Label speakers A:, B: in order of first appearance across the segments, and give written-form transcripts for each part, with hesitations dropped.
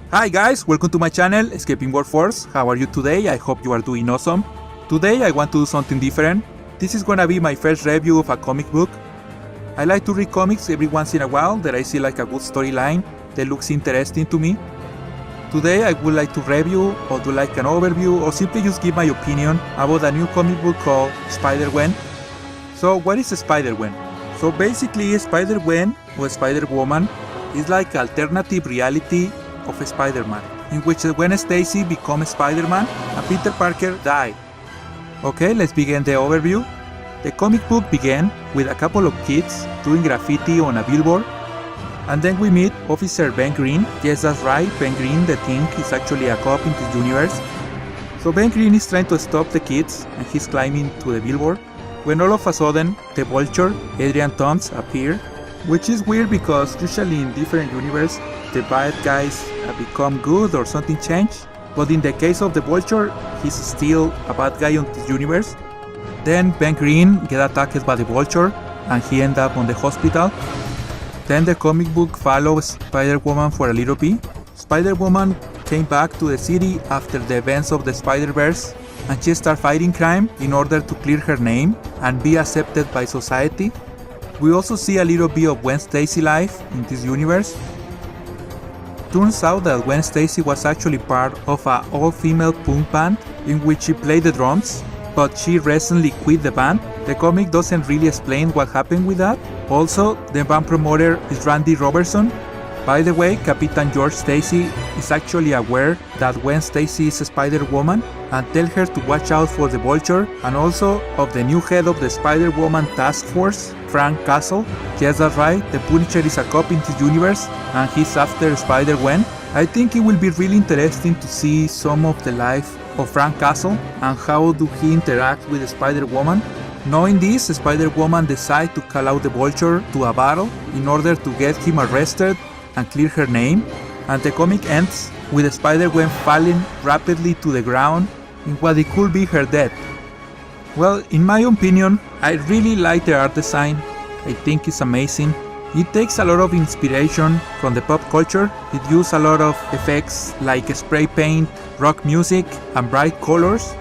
A: Hi guys, welcome to my channel, EscapeWorkforce. How are you today? I hope you are doing awesome. Today I want to do something different. This is gonna be my first review of a comic book. I like to read comics every once in a while that I see like a good storyline that looks interesting to me. Today I would like to review or do like an overview or simply just give my opinion about a new comic book called Spider-Gwen. So what is Spider-Gwen? So basically Spider-Gwen or Spider-Woman is like alternative reality of Spider-Man, in which Gwen Stacy becomes Spider-Man and Peter Parker died. Okay, let's begin the overview. The comic book began with a couple of kids doing graffiti on a billboard, and then we meet Officer Ben Green. Yes, that's right, Ben Green, the thing, is actually a cop in this universe. So Ben Green is trying to stop the kids and he's climbing to the billboard when all of a sudden the Vulture, Adrian Toomes, appear, which is weird because usually in different universes the bad guys become good or something changed, but in the case of the Vulture, he's still a bad guy on this universe. Then Ben Green gets attacked by the Vulture and he ends up on the hospital. Then the comic book follows Spider-Woman for a little bit. Spider-Woman came back to the city after the events of the Spider-Verse and she started fighting crime in order to clear her name and be accepted by society. We also see a little bit of Gwen Stacy life in this universe. Turns out that Gwen Stacy was actually part of an all-female punk band in which she played the drums, but she recently quit the band. The comic doesn't really explain what happened with that. Also, the band promoter is Randy Robertson. By the way, Captain George Stacy is actually aware that Gwen Stacy is a Spider-Woman and tells her to watch out for the Vulture, and also of the new head of the Spider-Woman task force, Frank Castle. Yes, that's right, the Punisher is a cop in this universe and he's after Spider-Gwen. I think it will be really interesting to see some of the life of Frank Castle and how do he interact with the Spider-Woman. Knowing this, Spider-Woman decides to call out the Vulture to a battle in order to get him arrested and clear her name, and the comic ends with Spider-Gwen falling rapidly to the ground in what it could be her death. Well, in my opinion, I really like the art design. I think it's amazing. It takes a lot of inspiration from the pop culture. It uses a lot of effects like spray paint, rock music, and bright colors.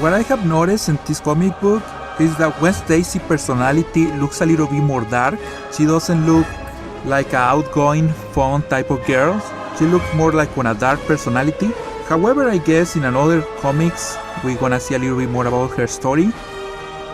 A: What I have noticed in this comic book is that Gwen Stacy's personality looks a little bit more dark. She doesn't look like an outgoing, fun type of girl. She looks more like a dark personality. However, I guess in another comics we're gonna see a little bit more about her story.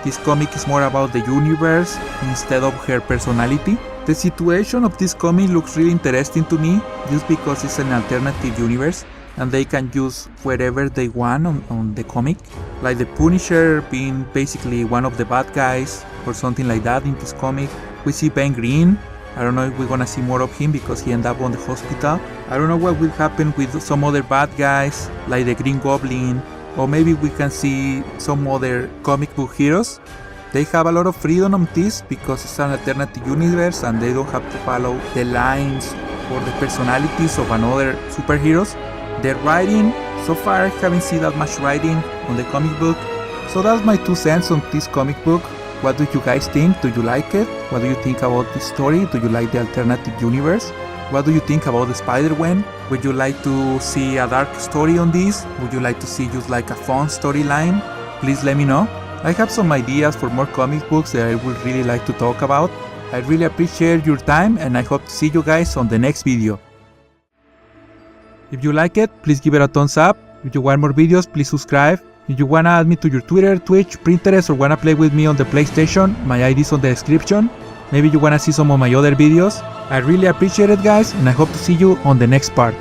A: This comic is more about the universe instead of her personality. The situation of this comic looks really interesting to me just because it's an alternative universe and they can use wherever they want on the comic. Like the Punisher being basically one of the bad guys or something like that in this comic. We see Ben Green. I don't know if we're gonna see more of him because he ended up on the hospital. I don't know what will happen with some other bad guys like the Green Goblin, or maybe we can see some other comic book heroes. They have a lot of freedom on this because it's an alternative universe and they don't have to follow the lines or the personalities of another superheroes. The writing, so far I haven't seen that much writing on the comic book. So that's my 2 cents on this comic book. What do you guys think? Do you like it? What do you think about this story? Do you like the alternative universe? What do you think about the Spider-Gwen? Would you like to see a dark story on this? Would you like to see just like a fun storyline? Please let me know. I have some ideas for more comic books that I would really like to talk about. I really appreciate your time and I hope to see you guys on the next video. If you like it, please give it a thumbs up. If you want more videos, please subscribe. If you wanna add me to your Twitter, Twitch, Pinterest, or wanna play with me on the PlayStation, my ID is on the description. Maybe you wanna see some of my other videos. I really appreciate it guys and I hope to see you on the next part.